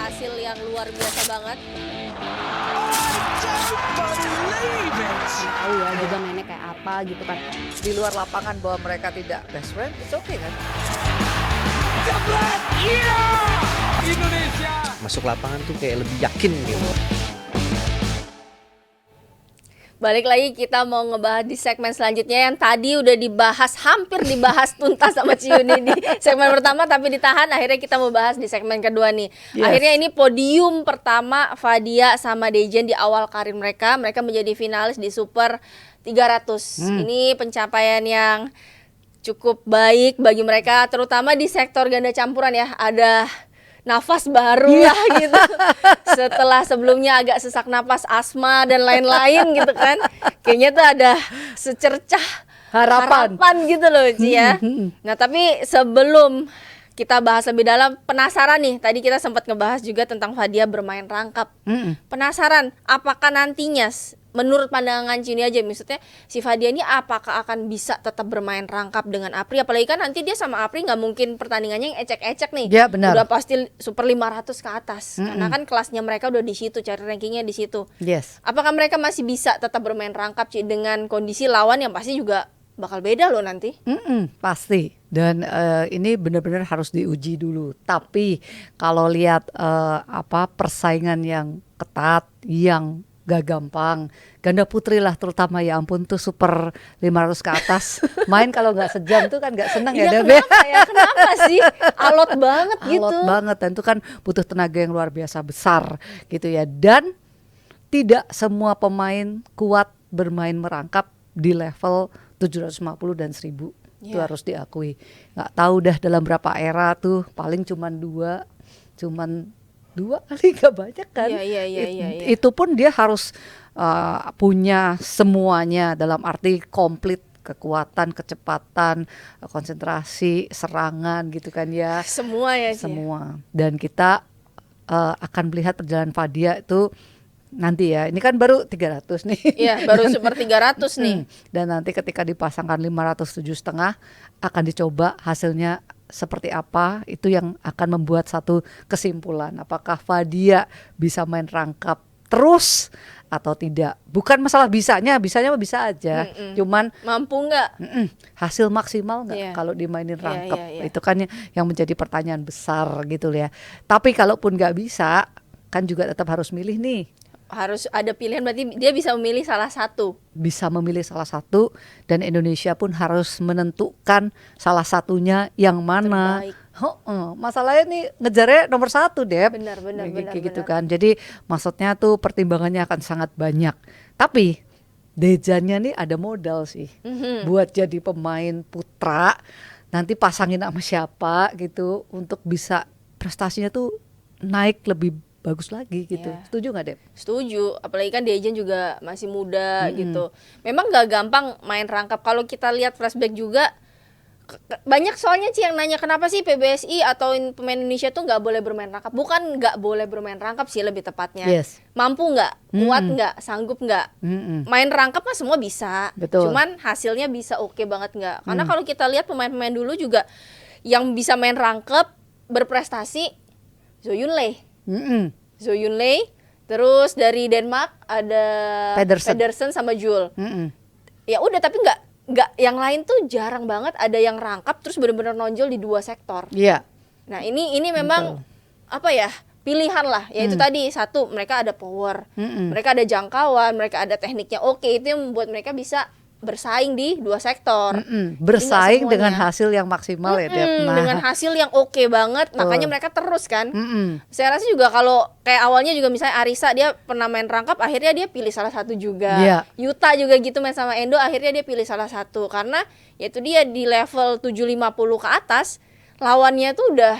hasil yang luar biasa banget. Tahu ya juga mainnya kayak apa gitu kan. Di luar lapangan bahwa mereka tidak best friend, it's okay kan? Masuk lapangan tuh kayak lebih yakin gitu. Balik lagi kita mau ngebahas di segmen selanjutnya yang tadi udah dibahas, hampir dibahas tuntas sama Ciuni di segmen pertama tapi ditahan, akhirnya kita mau bahas di segmen kedua nih. Yes. Akhirnya ini podium pertama Fadia sama Dejen di awal karir mereka menjadi finalis di Super 300. Ini pencapaian yang cukup baik bagi mereka, terutama di sektor ganda campuran ya, ada nafas baru lah gitu. Setelah sebelumnya agak sesak napas, asma dan lain-lain gitu kan. Kayaknya tuh ada secercah harapan gitu loh Ci ya. Nah tapi sebelum kita bahas lebih dalam, penasaran nih, tadi kita sempat ngebahas juga tentang Fadia bermain rangkap. Penasaran apakah nantinya menurut pandangan Ciuni aja, maksudnya si Fadia ini apakah akan bisa tetap bermain rangkap dengan Apri, apalagi kan nanti dia sama Apri nggak mungkin pertandingannya yang ecek-ecek nih. Ya, benar. Udah pasti Super 500 ke atas. Karena kan kelasnya mereka udah di situ, cari rankingnya di situ. Yes. Apakah mereka masih bisa tetap bermain rangkap Ci, dengan kondisi lawan yang pasti juga bakal beda loh nanti? Pasti. Dan ini benar-benar harus diuji dulu. Tapi kalau lihat persaingan yang ketat, yang gak gampang, ganda putri lah terutama, ya ampun tuh Super 500 ke atas main kalau nggak sejam tuh kan nggak senang ya Deb. Kenapa sih? Alot banget gitu. Alot banget, dan itu kan butuh tenaga yang luar biasa besar gitu ya. Dan tidak semua pemain kuat bermain merangkap di level 750 dan 1000. Itu harus diakui. Nggak tahu dah dalam berapa era tuh, paling cuman dua kali, gak banyak kan. Iya. Itu pun dia harus punya semuanya, dalam arti komplit, kekuatan, kecepatan, konsentrasi, serangan gitu kan ya. Semua ya Ci. Semua. Dan kita akan melihat perjalanan Fadia itu nanti ya. Ini kan baru 300 nih. Iya, baru Super 300 nih. Dan nanti ketika dipasangkan 507,5 akan dicoba hasilnya seperti apa, itu yang akan membuat satu kesimpulan, apakah Fadia bisa main rangkap terus atau tidak. Bukan masalah bisanya mah bisa aja, cuman Mampu nggak? hasil maksimal nggak kalau dimainin rangkap. Itu kan yang menjadi pertanyaan besar gitu ya. Tapi kalaupun nggak bisa, kan juga tetap harus milih nih. Harus ada pilihan, berarti dia bisa memilih salah satu. Bisa memilih salah satu, dan Indonesia pun harus menentukan salah satunya yang mana. Masalahnya nih ngejarnya nomor 1 Deb. Benar. Gitu kan. Jadi maksudnya tuh pertimbangannya akan sangat banyak. Tapi Dejannya nih ada modal sih buat jadi pemain putra. Nanti pasangin sama siapa gitu untuk bisa prestasinya tuh naik lebih bagus lagi gitu. Setuju nggak Deb? Setuju, apalagi kan Dejen juga masih muda gitu. Memang nggak gampang main rangkap. Kalau kita lihat flashback juga, banyak soalnya Ci yang nanya kenapa sih PBSI atau pemain Indonesia tuh nggak boleh bermain rangkap. Bukan nggak boleh bermain rangkap sih lebih tepatnya. Yes. Mampu nggak, kuat nggak, sanggup nggak. Main rangkap mah semua bisa. Betul. Cuman hasilnya bisa oke banget nggak. Karena kalau kita lihat pemain-pemain dulu juga yang bisa main rangkap berprestasi, Zhou Yunlei. Zhou Yunlei, terus dari Denmark ada Pedersen sama Jul. Ya udah, tapi nggak yang lain tuh jarang banget ada yang rangkap terus benar-benar nonjol di dua sektor. Iya. Nah ini memang apa ya, pilihan lah. Ya itu tadi, satu, mereka ada power, mereka ada jangkauan, mereka ada tekniknya oke, itu yang membuat mereka bisa bersaing di dua sektor. Bersaing dengan hasil yang maksimal ya Deb. Dengan hasil yang oke banget, makanya mereka terus kan. Saya rasa juga kalau kayak awalnya juga misalnya Arisa, dia pernah main rangkap, akhirnya dia pilih salah satu juga. Yuta juga gitu main sama Endo, akhirnya dia pilih salah satu. Karena yaitu dia di level 750 ke atas, lawannya tuh udah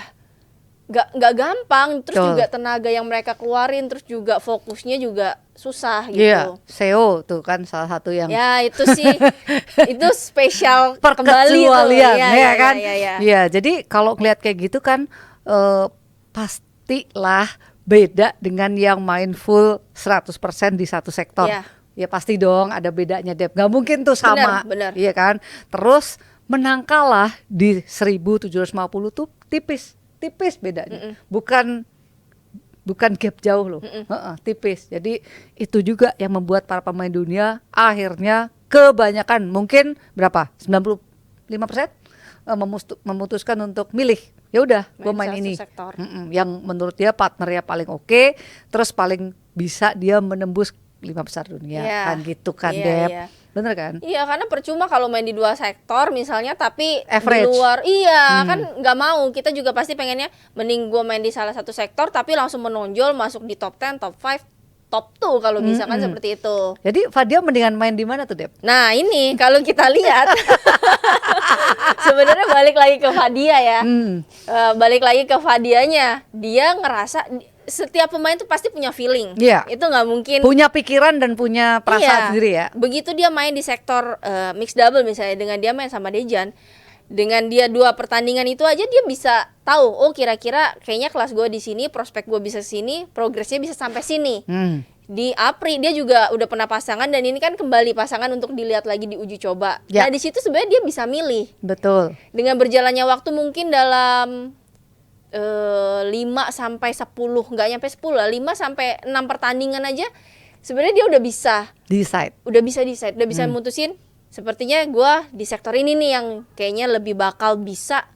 nggak gampang, terus juga tenaga yang mereka keluarin, terus juga fokusnya juga susah gitu. Iya, SEO tuh kan salah satu yang ya itu sih itu spesial kembali perkecualian tuh. Ya kan. Iya. Ya, jadi kalau ngeliat kayak gitu kan pastilah beda dengan yang main full 100% di satu sektor. Ya pasti dong ada bedanya Deb. Gak mungkin tuh sama. Benar. Iya kan. Terus menang kalah di 1750 tuh tipis bedanya. Bukan bukan gap jauh loh, tipis. Jadi itu juga yang membuat para pemain dunia akhirnya kebanyakan mungkin berapa 95% memutuskan untuk milih ya udah gue main salah ini satu sektor. yang menurut dia partnernya paling oke, terus paling bisa dia menembus 5 besar dunia Iya. kan gitu kan Iya, Dep, iya. bener kan? Iya, karena percuma kalau main di 2 sektor misalnya tapi Average. di luar kan nggak mau. Kita juga pasti pengennya mending gue main di salah satu sektor tapi langsung menonjol masuk di top 10, top 5, top 2 kalau bisa kan seperti itu. Jadi Fadia mendingan main di mana tuh Dep? Nah, ini kalau kita lihat sebenarnya balik lagi ke Fadia ya. Balik lagi ke Fadianya. Dia ngerasa setiap pemain tuh pasti punya feeling. Iya. Itu nggak mungkin. Punya pikiran dan punya perasaan sendiri ya. Begitu dia main di sektor mixed double misalnya dengan dia main sama Dejan, dengan dia 2 pertandingan itu aja dia bisa tahu, oh kira-kira kayaknya kelas gue di sini, prospek gue bisa sini, progresnya bisa sampai sini. Di Apri dia juga udah pernah pasangan dan ini kan kembali pasangan untuk dilihat lagi di uji coba. Ya. Nah di situ sebenarnya dia bisa milih. Betul. Dengan berjalannya waktu mungkin dalam 5 sampai 10, nggak nyampe 10 lah, 5 sampai 6 pertandingan aja sebenarnya dia udah bisa Decide. udah bisa mutusin sepertinya gua di sektor ini nih yang kayaknya lebih bakal bisa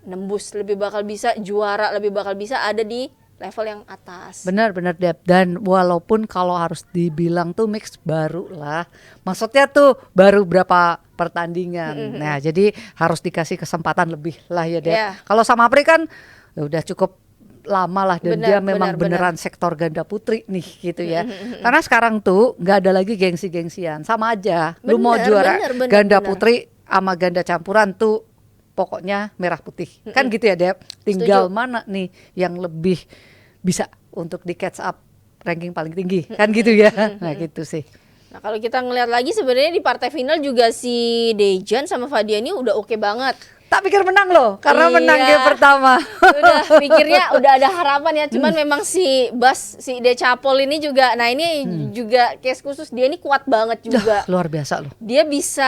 nembus, lebih bakal bisa juara, lebih bakal bisa ada di level yang atas. Benar-benar Dep. Dan walaupun kalau harus dibilang tuh mix baru lah, maksudnya tuh baru berapa pertandingan. Nah jadi harus dikasih kesempatan lebih lah ya Dep. Yeah. Kalau sama Apri kan ya udah cukup lama lah dan Benar, dia memang benar. beneran sektor ganda putri nih gitu ya. Karena sekarang tuh nggak ada lagi gengsi-gengsian, sama aja. Lu mau Benar, juara benar, ganda benar. putri sama ganda campuran tuh pokoknya merah putih. Kan gitu ya Dep. Tinggal Setuju. mana nih yang lebih bisa untuk di catch up ranking paling tinggi kan gitu ya. Nah gitu sih. Nah kalau kita ngeliat lagi sebenarnya di partai final juga si Dejan sama Fadia ini udah oke banget. Tak pikir menang loh karena Iya. menang game pertama. Udah pikirnya udah ada harapan ya, cuman memang si Decapol ini juga, nah ini juga case khusus, dia ini kuat banget juga. Luar biasa loh. Dia bisa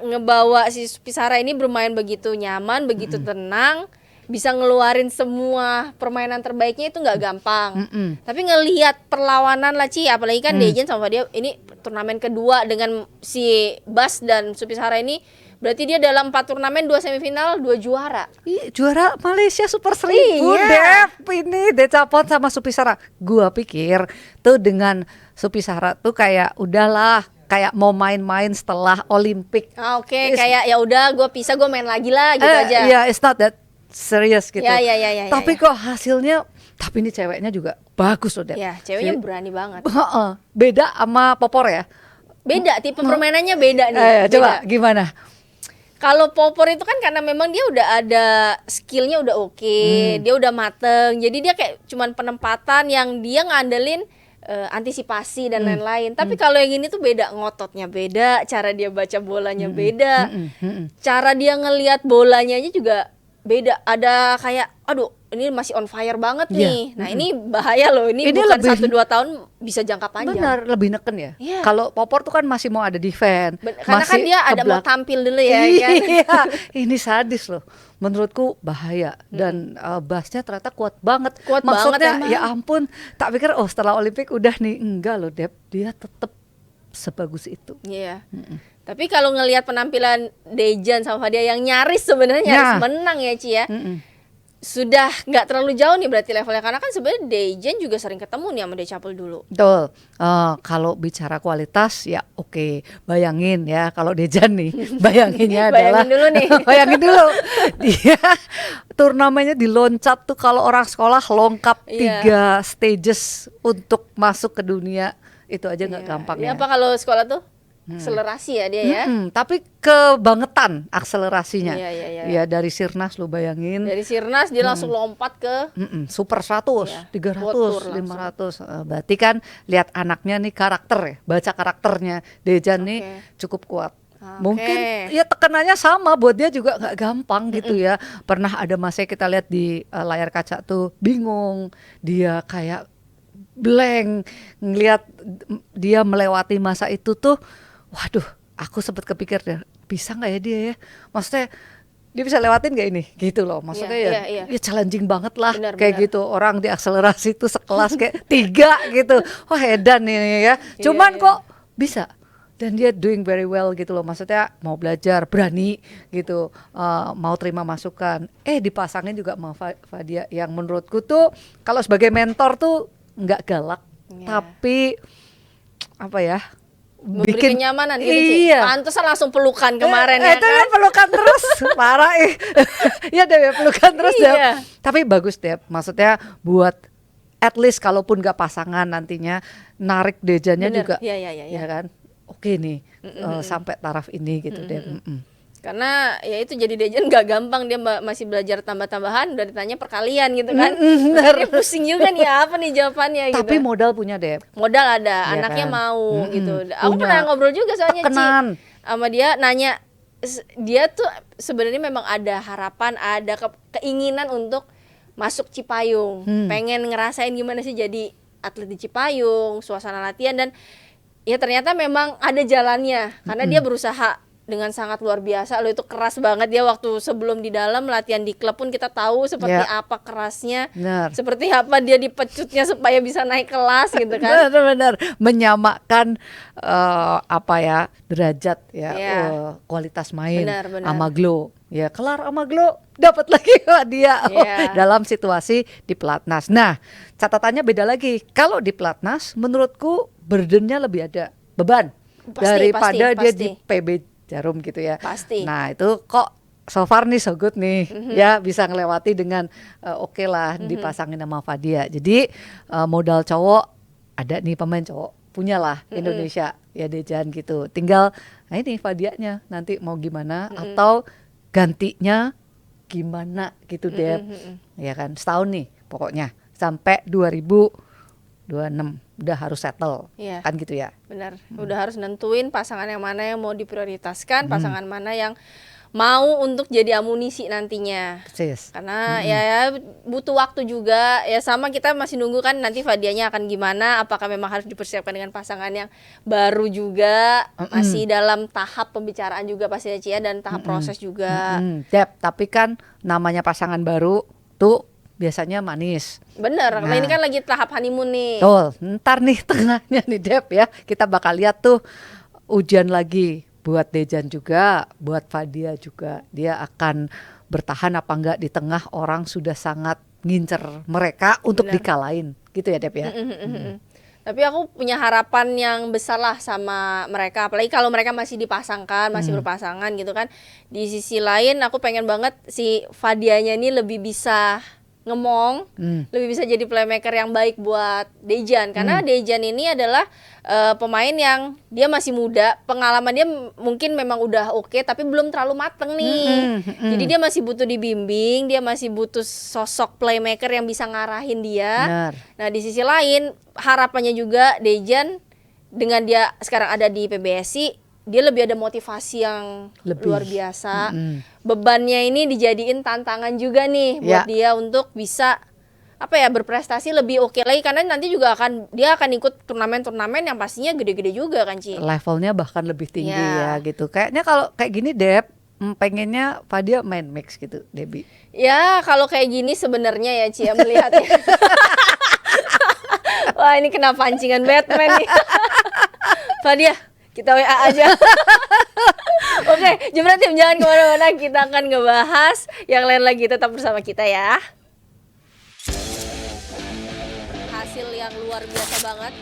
ngebawa si Pisara ini bermain begitu nyaman, begitu tenang, bisa ngeluarin semua permainan terbaiknya itu nggak gampang. Tapi ngelihat perlawanan lah Ci, apalagi kan Dejan sama dia ini turnamen kedua dengan si Bas dan Supisara ini, berarti dia dalam 4 turnamen 2 semifinal 2 juara. Ih, juara Malaysia Super 1000 Iya. Dep. Ini Decapon sama Supisara. Gua pikir tuh dengan Supisara tuh kayak udahlah, kayak mau main-main setelah Olimpik. Oke, kayak ya udah gue pisah, gue main lagi lah gitu aja. Iya, it's not that serious gitu. Ya. Tapi kok hasilnya, tapi ini ceweknya juga bagus loh Dep. Ya, ceweknya berani banget. Heeh, beda sama Popor ya. Beda, tipe permainannya beda nih. Coba beda. gimana? Kalau Popor itu kan karena memang dia udah ada skillnya udah oke, dia udah mateng. Jadi dia kayak cuman penempatan yang dia ngandelin antisipasi dan lain-lain. Tapi kalau yang ini tuh beda, ngototnya beda, cara dia baca bolanya beda, cara dia ngelihat bolanya aja juga beda. Ada kayak, aduh ini masih on fire banget Iya. nih. Nah ini bahaya loh, ini Ini bukan lebih- 1-2 tahun bisa jangka panjang. Benar, lebih neken ya. Iya. Kalau Popor tuh kan masih mau ada defense. Karena kan masih dia ada mau keblak- tampil dulu ya kan. Iya, ini sadis loh. Menurutku bahaya dan Basnya ternyata kuat banget. Kuat Maksudnya banget emang. ya ampun, tak pikir setelah Olimpik udah nih, enggak loh Dep. Dia tetap sebagus itu. Iya. Tapi kalau ngelihat penampilan Dejan sama Fadia yang nyaris sebenarnya nyaris Nah. menang ya Ci ya. Sudah nggak terlalu jauh nih berarti levelnya, karena kan sebenarnya Dejan juga sering ketemu nih sama Decapol dulu. Betul. Kalau bicara kualitas ya oke. Bayangin ya kalau Dejan nih, bayanginnya adalah Bayangin dulu nih. bayangin dulu. Dia turnamennya diloncat tuh kalau orang sekolah lengkap Iya. 3 stages untuk masuk ke dunia. Itu aja nggak gampang Ini ya. apa kalau sekolah tuh? Akselerasi ya dia ya. Tapi kebangetan akselerasinya. Iya. Ya dari Sirnas lu bayangin. Dari Sirnas dia langsung lompat ke Super 100, Iya, 300, World Tour 500. Berarti kan lihat anaknya nih karakter ya, baca karakternya. Dejan nih cukup kuat. Mungkin ya tekanannya sama buat dia juga nggak gampang gitu ya. Pernah ada masa kita lihat di layar kaca tuh bingung, dia kayak blank ngelihat dia melewati masa itu tuh. Waduh, aku sempat kepikir deh, bisa nggak ya dia ya? Maksudnya dia bisa lewatin gak ini gitu loh, maksudnya Iya. ya challenging banget lah. Benar, kayak benar. gitu, orang di akselerasi itu sekelas kayak 3 gitu, wah edan ini ya, cuman kok bisa. Dan dia doing very well gitu loh, maksudnya mau belajar, berani gitu, mau terima masukan. Dipasangin juga sama Fadia yang menurutku tuh kalau sebagai mentor tuh nggak galak, tapi apa ya, Memberi bikin kenyamanan gitu sih. iya. Pantesan langsung pelukan kemarin ya Itu kan. pelukan terus, parah Iya deh, pelukan terus Dep. Iya. Tapi bagus Dep, maksudnya buat at least kalaupun gak pasangan nantinya, narik Dejannya Bener. juga, Iya. ya kan? Oke nih, sampai taraf ini gitu Dep. Karena ya itu jadi Dejan gak gampang, dia masih belajar tambah-tambahan, udah ditanya perkalian gitu kan. Bener. Dia pusing juga nih apa nih jawabannya gitu. Tapi modal punya Dep. Modal ada, Iya anaknya kan? mau gitu. Aku Punya pernah ngobrol juga soalnya Ci tekenan. sama dia, nanya dia tuh sebenarnya memang ada harapan, ada keinginan untuk masuk Cipayung, pengen ngerasain gimana sih jadi atlet di Cipayung, suasana latihan, dan ya ternyata memang ada jalannya karena dia berusaha dengan sangat luar biasa loh, itu keras banget dia waktu sebelum di dalam latihan di klub pun kita tahu seperti apa kerasnya, Benar. seperti apa dia dipecutnya supaya bisa naik kelas gitu kan. Benar-benar menyamakan apa ya, derajat ya, Iya. kualitas main Benar. sama Glo. Ya kelar sama Glo, dapat lagi dia Iya. dalam situasi di pelatnas. Nah, catatannya beda lagi. Kalau di pelatnas menurutku burdennya lebih ada, beban daripada dia di PB Jarum gitu ya. Pasti. Nah, itu kok so far nih so good nih, ya bisa ngelewati dengan oke lah, dipasangin sama Fadia. Jadi modal cowok ada nih, pemain cowok punya lah Indonesia ya Dejan gitu. Tinggal nah ini Fadianya nanti mau gimana atau gantinya gimana gitu Dep. Ya kan, setahun nih pokoknya sampai 2026 udah harus settle, Iya. kan gitu ya. Benar, udah harus nentuin pasangan yang mana yang mau diprioritaskan, pasangan mana yang mau untuk jadi amunisi nantinya. Persis. Karena ya butuh waktu juga, ya sama kita masih nunggu kan nanti Fadianya akan gimana, apakah memang harus dipersiapkan dengan pasangan yang baru juga, masih dalam tahap pembicaraan juga pasti ya Cia, dan tahap proses juga. Dep, tapi kan namanya pasangan baru tuh biasanya manis. Bener, Nah. ini kan lagi tahap honeymoon nih. Betul, ntar nih tengahnya nih Dep ya, kita bakal lihat tuh ujian lagi buat Dejan juga, buat Fadia juga. Dia akan bertahan apa enggak di tengah orang sudah sangat ngincer mereka untuk Bener. dikalahin, gitu ya Dep ya. Tapi aku punya harapan yang besar lah sama mereka, apalagi kalau mereka masih dipasangkan, masih berpasangan gitu kan. Di sisi lain aku pengen banget si Fadianya ini lebih bisa ngemong, lebih bisa jadi playmaker yang baik buat Dejan, karena Dejan ini adalah pemain yang dia masih muda, pengalaman dia mungkin memang udah oke, tapi belum terlalu mateng nih. Jadi dia masih butuh dibimbing, dia masih butuh sosok playmaker yang bisa ngarahin dia. Benar. Nah di sisi lain harapannya juga Dejan dengan dia sekarang ada di PBSI, dia lebih ada motivasi yang Lebih. luar biasa. Bebannya ini dijadiin tantangan juga nih buat dia untuk bisa apa ya, berprestasi lebih oke lagi, karena nanti juga dia akan ikut turnamen-turnamen yang pastinya gede-gede juga kan Ci. Levelnya bahkan lebih tinggi Ya. ya gitu. Kayaknya kalau kayak gini Dep, pengennya Fadia main mix gitu, Debbie. Ya kalau kayak gini sebenarnya ya Ci ya, melihatnya. Wah ini kena pancingan Batman nih. Fadia, kita WA aja. Oke, Jemret Tim jangan kemana-mana, kita akan ngebahas yang lain lagi, tetap bersama kita ya. Hasil yang luar biasa banget.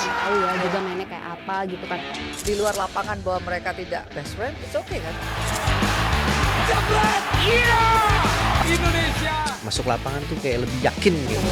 Tahu ya juga mainnya kayak apa gitu kan. Di luar lapangan bahwa mereka tidak best friend, it's okay kan? Masuk lapangan tuh kayak lebih yakin gitu.